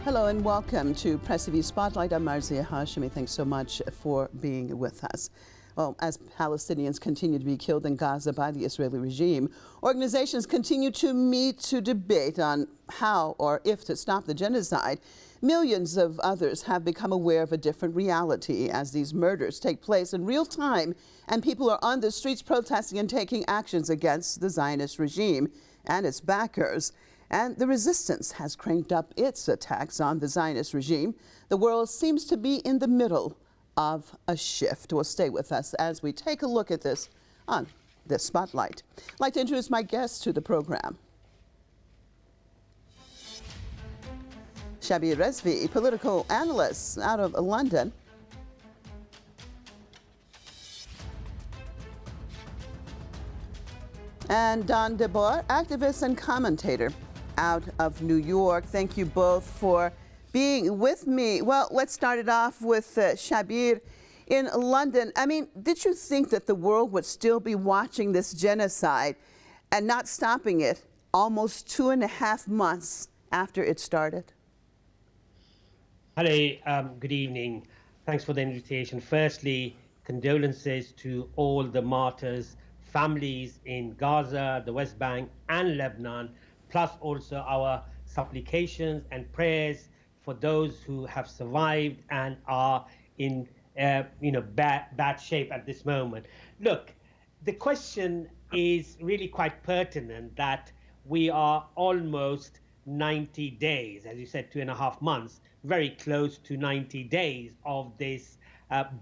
Hello and welcome to PressTV Spotlight. I'm Marzia Hashimi. Thanks so much for being with us. Well, as Palestinians continue to be killed in Gaza by the Israeli regime, organizations continue to meet to debate on how or if to stop the genocide. Millions of others have become aware of a different reality as these murders take place in real time and people are on the streets protesting and taking actions against the Zionist regime and its backers. And the resistance has cranked up its attacks on the Zionist regime. The world seems to be in the middle of a shift. Well, stay with us as we take a look at this on this Spotlight. I'd like to introduce my guest to the program. Shabbir Razvi, political analyst out of London. And DeBar, activist and commentator out of New York. Thank you both for being with me. Well, let's start it off with Shabbir in London. I mean, did you think that the world would still be watching this genocide and not stopping it almost 2.5 months after it started? Hello, good evening. Thanks for the invitation. Firstly, condolences to all the martyrs, families in Gaza, the West Bank and Lebanon, plus also our supplications and prayers for those who have survived and are in bad shape at this moment. Look, the question is really quite pertinent that we are almost 90 days, as you said, 2.5 months, very close to 90 days of this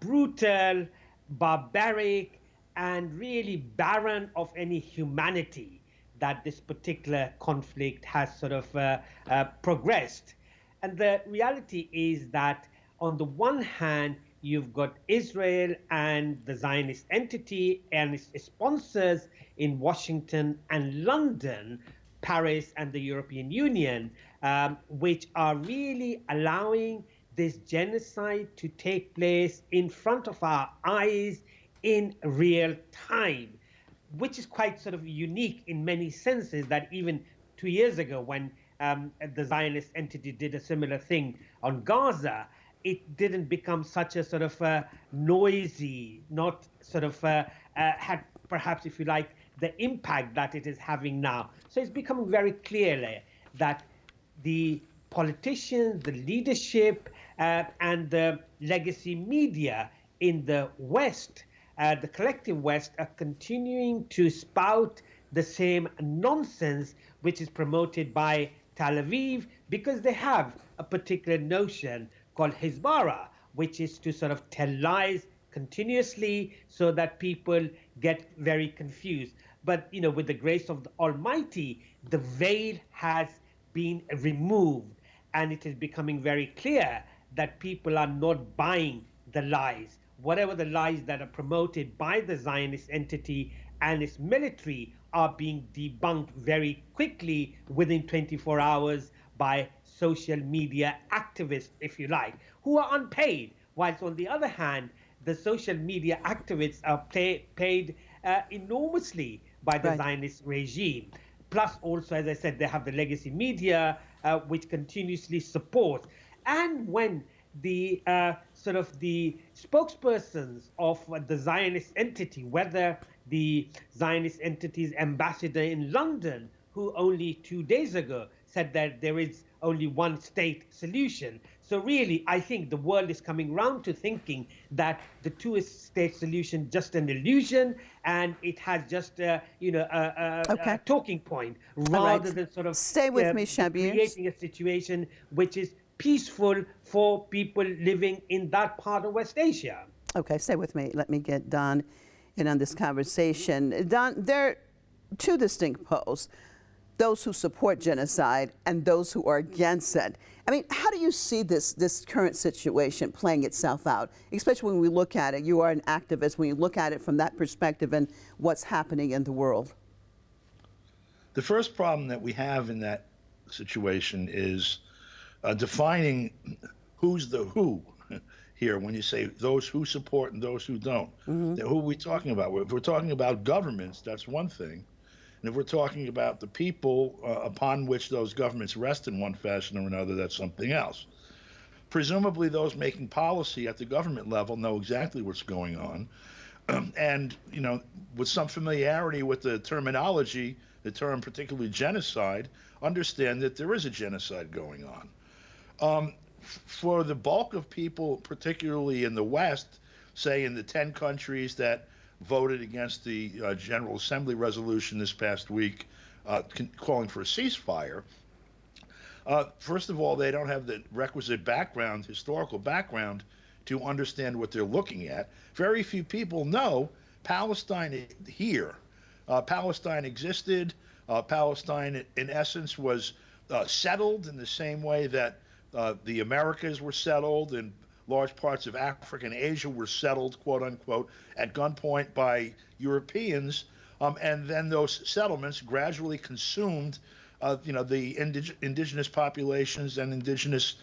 brutal, barbaric, and really barren of any humanity that this particular conflict has sort of progressed. And the reality is that on the one hand, you've got Israel and the Zionist entity and its sponsors in Washington and London, Paris and the European Union, which are really allowing this genocide to take place in front of our eyes in real time, which is quite sort of unique in many senses that even 2 years ago when the Zionist entity did a similar thing on Gaza, it didn't become such a sort of noisy, not sort of had perhaps, if you like, the impact that it is having now. So it's becoming very clear that the politicians, the leadership, and the legacy media in the West, the collective West, are continuing to spout the same nonsense which is promoted by Tel Aviv, because they have a particular notion called Hezbollah, which is to sort of tell lies continuously so that people get very confused. But, you know, with the grace of the Almighty, the veil has been removed, and it is becoming very clear that people are not buying the lies. Whatever the lies that are promoted by the Zionist entity and its military are being debunked very quickly within 24 hours by social media activists, if you like, who are unpaid. Whilst on the other hand, the social media activists are paid enormously by the Zionist regime. Plus also, as I said, they have the legacy media, which continuously supports. And when the sort of the spokespersons of the Zionist entity, whether the Zionist entity's ambassador in London, who only 2 days ago said that there is only one state solution. So really, I think the world is coming round to thinking that the two-state solution just an illusion, and it has just a talking point rather than sort of stay with me, Shabbir, creating a situation which is peaceful for people living in that part of West Asia. Okay, stay with me. Let me get Don in on this conversation. Don, there are two distinct poles: those who support genocide and those who are against it. I mean, how do you see this current situation playing itself out, especially when we look at it? You are an activist. When you look at it from that perspective and what's happening in the world. The first problem that we have in that situation is defining who's the who here when you say those who support and those who don't. Who are we talking about? If we're talking about governments, that's one thing. And if we're talking about the people upon which those governments rest in one fashion or another, that's something else. Presumably, those making policy at the government level know exactly what's going on. And, with some familiarity with the terminology, the term particularly genocide, understand that there is a genocide going on. For the bulk of people, particularly in the West, say in the 10 countries that voted against the General Assembly resolution this past week calling for a ceasefire, first of all, they don't have the requisite background, historical background, to understand what they're looking at. Very few people know Palestine here. Palestine existed. Palestine, in essence, was settled in the same way that the Americas were settled, and large parts of Africa and Asia were settled, quote unquote, at gunpoint by Europeans. And then those settlements gradually consumed the indigenous populations and indigenous,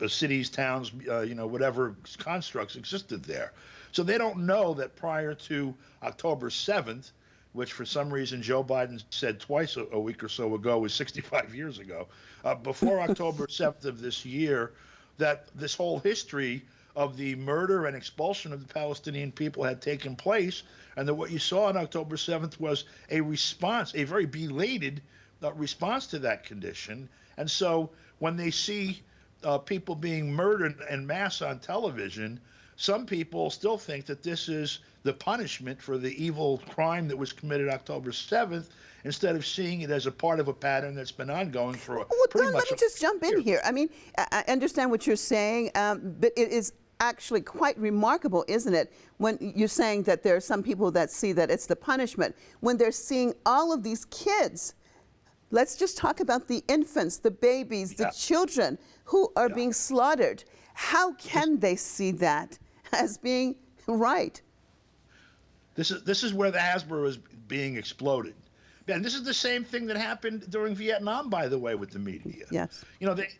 cities, towns, whatever constructs existed there. So they don't know that prior to October 7th, which for some reason Joe Biden said twice a week or so ago was 65 years ago, before October 7th of this year, that this whole history of the murder and expulsion of the Palestinian people had taken place, and that what you saw on October 7th was a response, a very belated response to that condition. And so when they see people being murdered en masse on television, some people still think that this is the punishment for the evil crime that was committed October 7th, instead of seeing it as a part of a pattern that's been ongoing for pretty much. Let me just jump in here. I mean, I understand what you're saying, but it is actually quite remarkable, isn't it, when you're saying that there are some people that see that it's the punishment, when they're seeing all of these kids. Let's just talk about the infants, the babies, the children who are being slaughtered. How can they see that as being right? This is where the Hasbro is being exploded. And this is the same thing that happened during Vietnam, by the way, with the media. Yes.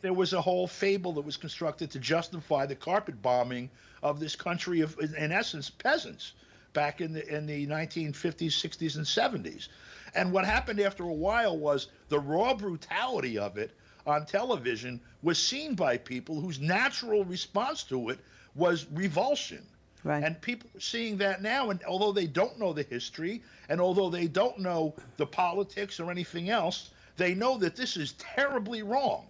There was a whole fable that was constructed to justify the carpet bombing of this country of, in essence, peasants back in the 1950s, 60s, and 70s. And what happened after a while was the raw brutality of it on television was seen by people whose natural response to it was revulsion. Right. And people are seeing that now, and although they don't know the history, and although they don't know the politics or anything else, they know that this is terribly wrong.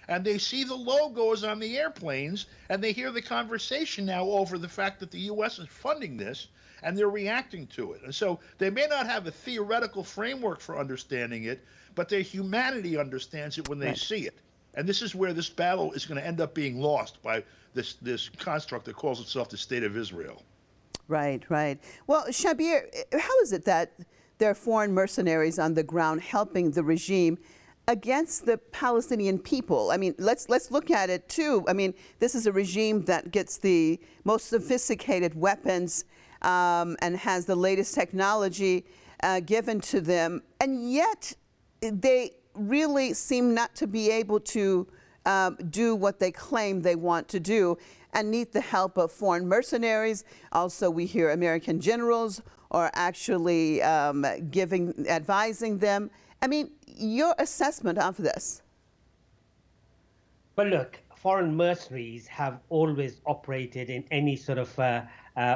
And they see the logos on the airplanes, and they hear the conversation now over the fact that the U.S. is funding this, and they're reacting to it. And so they may not have a theoretical framework for understanding it, but their humanity understands it when they see it. And this is where this battle is going to end up being lost by this construct that calls itself the State of Israel. Right, right. Well, Shabbir, how is it that there are foreign mercenaries on the ground helping the regime against the Palestinian people? I mean, let's look at it too. I mean, this is a regime that gets the most sophisticated weapons and has the latest technology given to them, and yet they really seem not to be able to do what they claim they want to do, and need the help of foreign mercenaries. Also, we hear American generals are actually advising them. I mean, your assessment of this? Well, look, foreign mercenaries have always operated in any sort of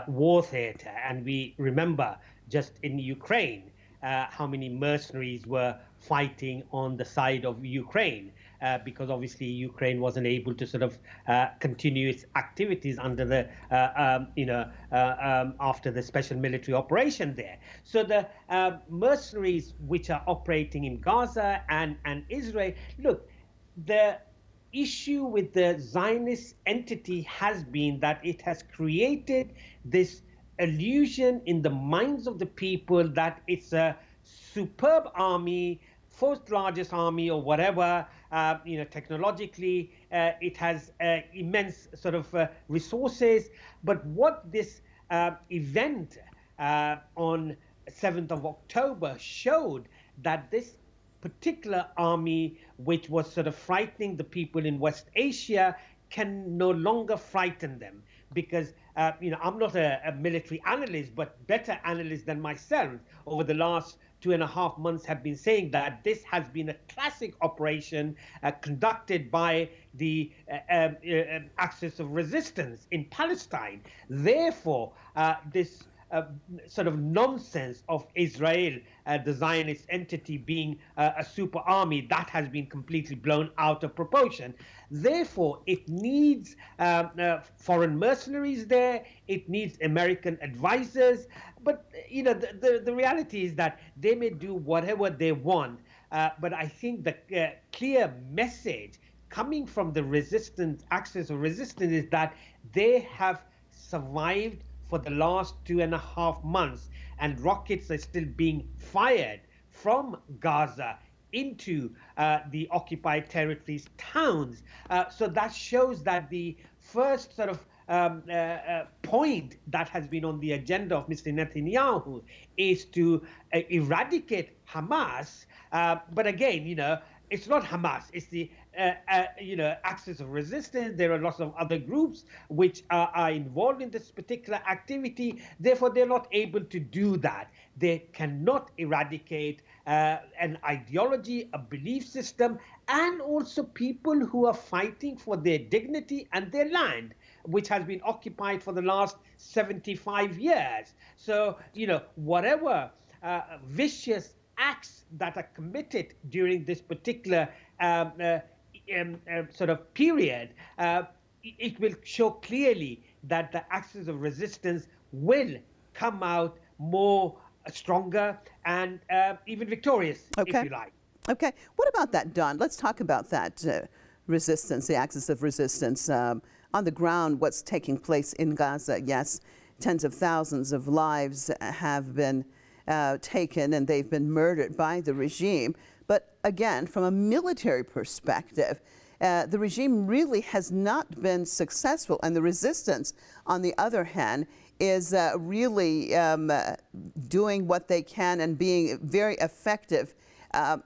war theater, and we remember just in Ukraine how many mercenaries were fighting on the side of Ukraine, because obviously Ukraine wasn't able to sort of continue its activities under the, after the special military operation there. So the mercenaries which are operating in Gaza and Israel, look, the issue with the Zionist entity has been that it has created this illusion in the minds of the people that it's a superb army, fourth largest army or whatever, technologically, it has immense sort of resources. But what this event on 7th of October showed, that this particular army, which was sort of frightening the people in West Asia, can no longer frighten them, because I'm not a military analyst, but better analysts than myself over the last 2.5 months have been saying that this has been a classic operation conducted by the Axis of Resistance in Palestine. Therefore, this sort of nonsense of Israel, the Zionist entity, being a super army, that has been completely blown out of proportion. Therefore, it needs foreign mercenaries there. It needs American advisors. But the reality is that they may do whatever they want. But I think the clear message coming from the resistance, Axis of Resistance, is that they have survived for the last 2.5 months, and rockets are still being fired from Gaza into the occupied territories towns. So that shows that the first sort of point that has been on the agenda of Mr. Netanyahu is to eradicate Hamas. But again, it's not Hamas, it's the Axis of Resistance. There are lots of other groups which are involved in this particular activity. Therefore, they're not able to do that. They cannot eradicate an ideology, a belief system, and also people who are fighting for their dignity and their land, which has been occupied for the last 75 years. So, whatever vicious acts that are committed during this particular sort of period, it will show clearly that the Axis of Resistance will come out more stronger and even victorious, if you like. Okay. What about that, Don? Let's talk about that resistance, the Axis of Resistance. On the ground, what's taking place in Gaza? Yes, tens of thousands of lives have been taken, and they've been murdered by the regime. But again, from a military perspective, the regime really has not been successful, and the resistance, on the other hand, is really doing what they can and being very effective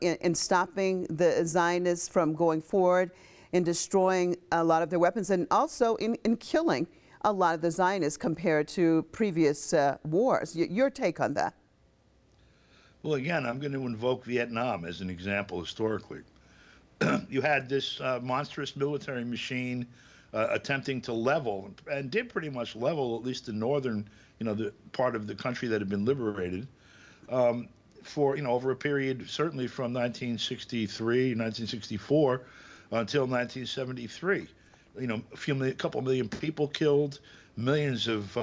in stopping the Zionists from going forward, in destroying a lot of their weapons, and also in killing a lot of the Zionists compared to previous wars. Your take on that? Well, again, I'm going to invoke Vietnam as an example historically. You had this monstrous military machine attempting to level, and did pretty much level, at least the northern, the part of the country that had been liberated, for, over a period, certainly from 1963, 1964, until 1973. A couple million people killed, millions of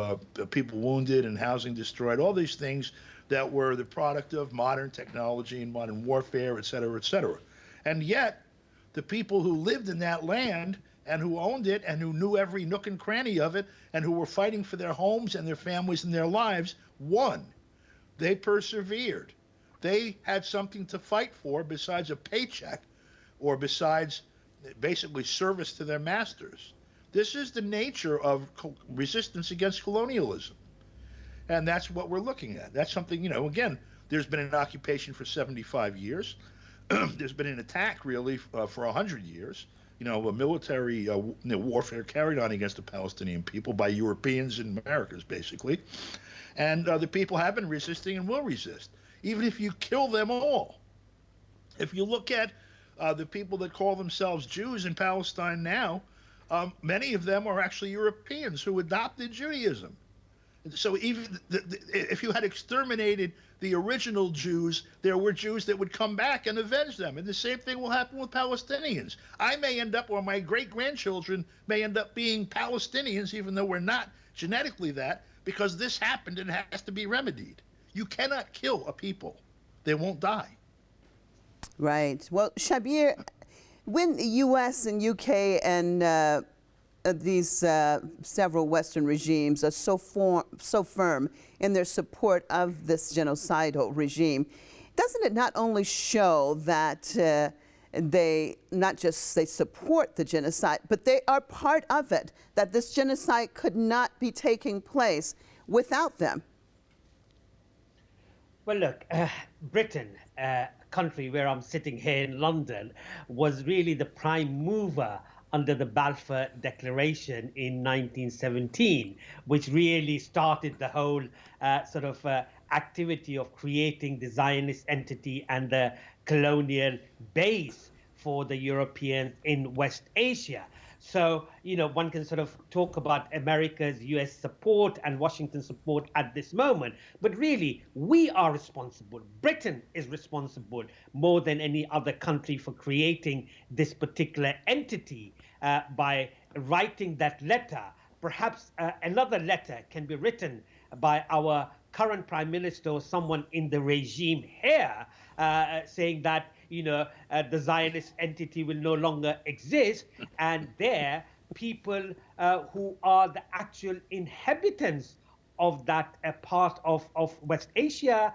people wounded, and housing destroyed, all these things that were the product of modern technology and modern warfare, et cetera, et cetera. And yet, the people who lived in that land and who owned it and who knew every nook and cranny of it and who were fighting for their homes and their families and their lives won. They persevered. They had something to fight for besides a paycheck or besides basically service to their masters. This is the nature of resistance against colonialism. And that's what we're looking at. That's something, again, there's been an occupation for 75 years. There's been an attack, really, for 100 years. A military warfare carried on against the Palestinian people by Europeans and Americans, basically. And the people have been resisting and will resist, even if you kill them all. If you look at the people that call themselves Jews in Palestine now, many of them are actually Europeans who adopted Judaism. So even if you had exterminated the original Jews, there were Jews that would come back and avenge them. And the same thing will happen with Palestinians. I may end up, or my great-grandchildren may end up being Palestinians, even though we're not genetically that, because this happened and it has to be remedied. You cannot kill a people. They won't die. Right. Well, Shabbir, when the U.S. and U.K. and these several Western regimes are so firm in their support of this genocidal regime, doesn't it not only show that they support the genocide, but they are part of it, that this genocide could not be taking place without them? Well, look, Britain, a country where I'm sitting here in London, was really the prime mover under the Balfour Declaration in 1917, which really started the whole activity of creating the Zionist entity and the colonial base for the Europeans in West Asia. So, one can sort of talk about America's US support and Washington's support at this moment. But really, we are responsible. Britain is responsible more than any other country for creating this particular entity by writing that letter. Perhaps another letter can be written by our current prime minister or someone in the regime here saying that the Zionist entity will no longer exist, and there people who are the actual inhabitants of that part of West Asia,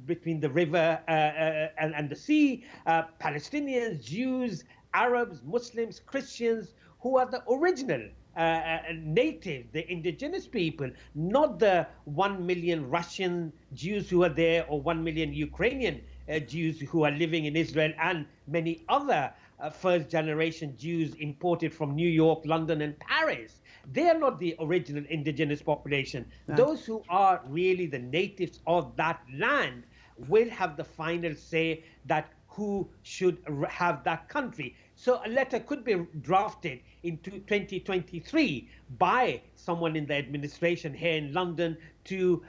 between the river and the sea, Palestinians, Jews, Arabs, Muslims, Christians, who are the original native, the indigenous people, not the 1 million Russian Jews who are there or 1 million Ukrainian Jews who are living in Israel, and many other first-generation Jews imported from New York, London, and Paris. They are not the original indigenous population. Right. Those who are really the natives of that land will have the final say that who should have that country. So a letter could be drafted in 2023 by someone in the administration here in London to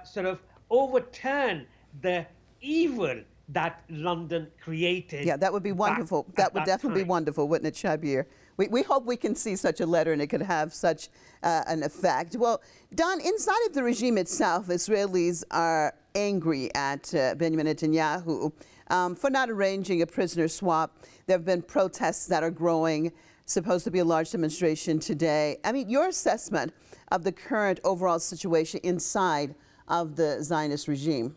sort of overturn the evil that London created. Yeah, that would be wonderful. That would definitely be wonderful, wouldn't it, Shabbir? We hope we can see such a letter and it could have such an effect. Well, Don, inside of the regime itself, Israelis are angry at Benjamin Netanyahu for not arranging a prisoner swap. There have been protests that are growing, supposed to be a large demonstration today. I mean, your assessment of the current overall situation inside of the Zionist regime?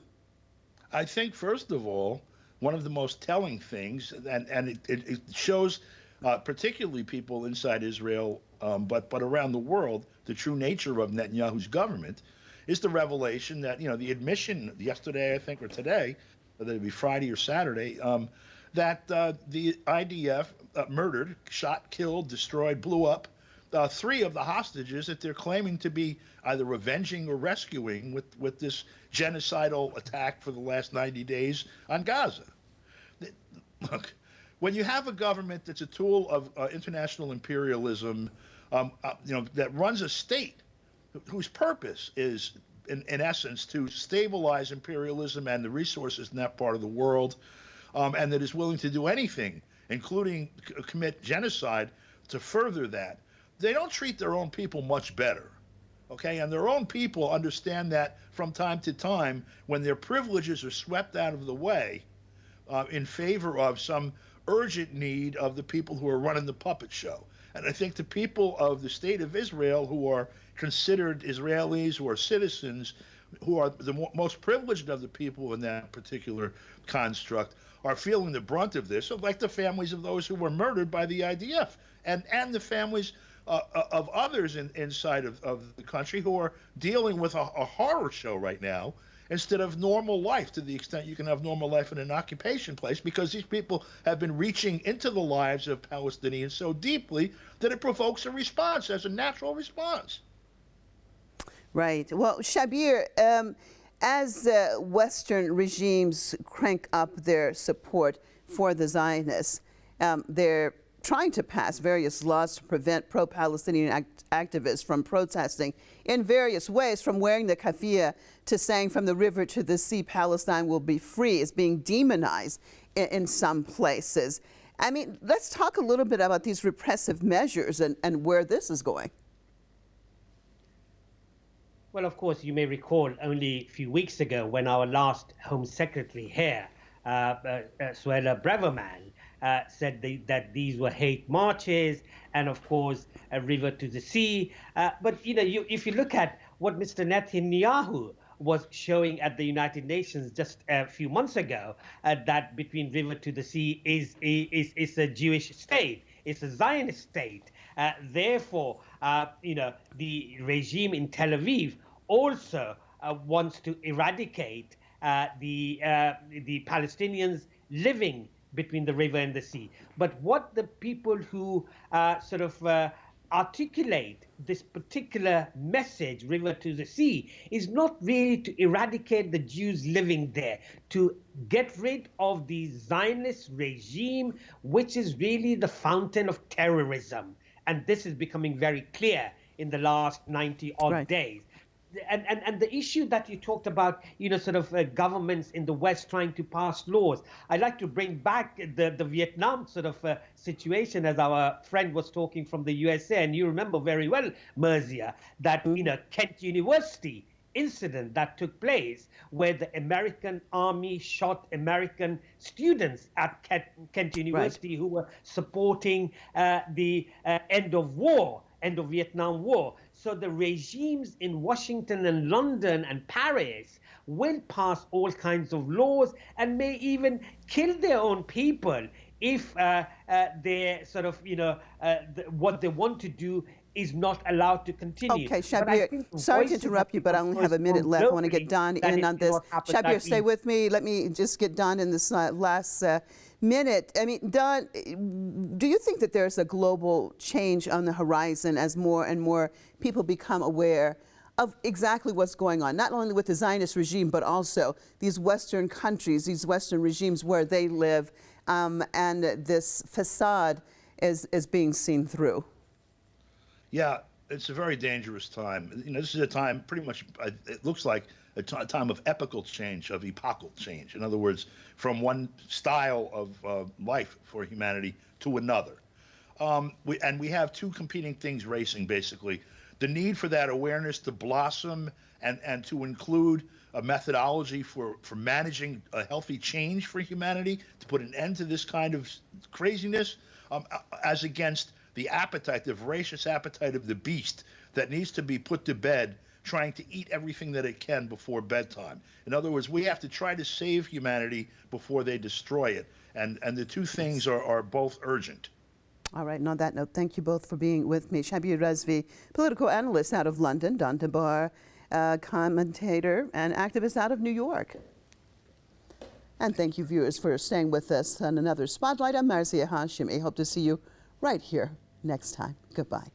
I think, first of all, one of the most telling things, and it shows particularly people inside Israel, but around the world, the true nature of Netanyahu's government, is the revelation that, the admission yesterday, I think, or today, whether it be Friday or Saturday, that the IDF murdered, shot, killed, destroyed, blew up 3 of the hostages that they're claiming to be either avenging or rescuing with this genocidal attack for the last 90 days on Gaza. Look, when you have a government that's a tool of international imperialism, that runs a state whose purpose is, in essence, to stabilize imperialism and the resources in that part of the world, and that is willing to do anything, including commit genocide, to further that, they don't treat their own people much better. Okay, and their own people understand that from time to time, when their privileges are swept out of the way in favor of some urgent need of the people who are running the puppet show. And I think the people of the state of Israel, who are considered Israelis, who are citizens, who are the most privileged of the people in that particular construct, are feeling the brunt of this, like the families of those who were murdered by the IDF, and the families of others inside of the country who are dealing with a horror show right now, instead of normal life, to the extent you can have normal life in an occupation place, because these people have been reaching into the lives of Palestinians so deeply that it provokes a response as a natural response. Right. Well, Shabbir, as Western regimes crank up their support for the Zionists, they're trying to pass various laws to prevent pro-Palestinian activists from protesting in various ways, from wearing the keffiyeh to saying from the river to the sea, Palestine will be free, is being demonized in some places. I mean, let's talk a little bit about these repressive measures and where this is going. Well, of course, you may recall only a few weeks ago when our last Home Secretary here, Suella Braverman, said that these were hate marches, and of course a river to the sea. But if you look at what Mr. Netanyahu was showing at the United Nations just a few months ago, that between river to the sea is a Jewish state, it's a Zionist state. Therefore, the regime in Tel Aviv also wants to eradicate the Palestinians living between the river and the sea. But what the people who articulate this particular message, river to the sea, is not really to eradicate the Jews living there, to get rid of the Zionist regime, which is really the fountain of terrorism. And this is becoming very clear in the last 90 odd days. And the issue that you talked about, governments in the West trying to pass laws, I'd like to bring back the Vietnam situation, as our friend was talking from the USA. And you remember very well, Merzia, that Kent University incident that took place where the American army shot American students at Kent University who were supporting the end of Vietnam War. So the regimes in Washington and London and Paris will pass all kinds of laws and may even kill their own people if they what they want to do is not allowed to continue. Okay, Shabbir, sorry to interrupt you, but I only have a minute left. I want to get Don in on this. Shabbir, stay with me. Let me just get Don in this last minute. I mean, Don, do you think that there's a global change on the horizon as more and more people become aware of exactly what's going on, not only with the Zionist regime, but also these Western countries, these Western regimes where they live, and this facade is being seen through? Yeah, it's a very dangerous time. This is a time pretty much, it looks like a time of epochal change, of epochal change. In other words, from one style of life for humanity to another. We have two competing things racing, basically. The need for that awareness to blossom and to include a methodology for managing a healthy change for humanity, to put an end to this kind of craziness, as against the appetite, the voracious appetite of the beast that needs to be put to bed, trying to eat everything that it can before bedtime. In other words, we have to try to save humanity before they destroy it. And the two things are both urgent. All right, and on that note, thank you both for being with me. Shabbir Razvi, political analyst out of London, Don DeBar, commentator and activist out of New York. And thank you, viewers, for staying with us on another Spotlight. I'm Merzia Hashemi. I hope to see you right here next time. Goodbye.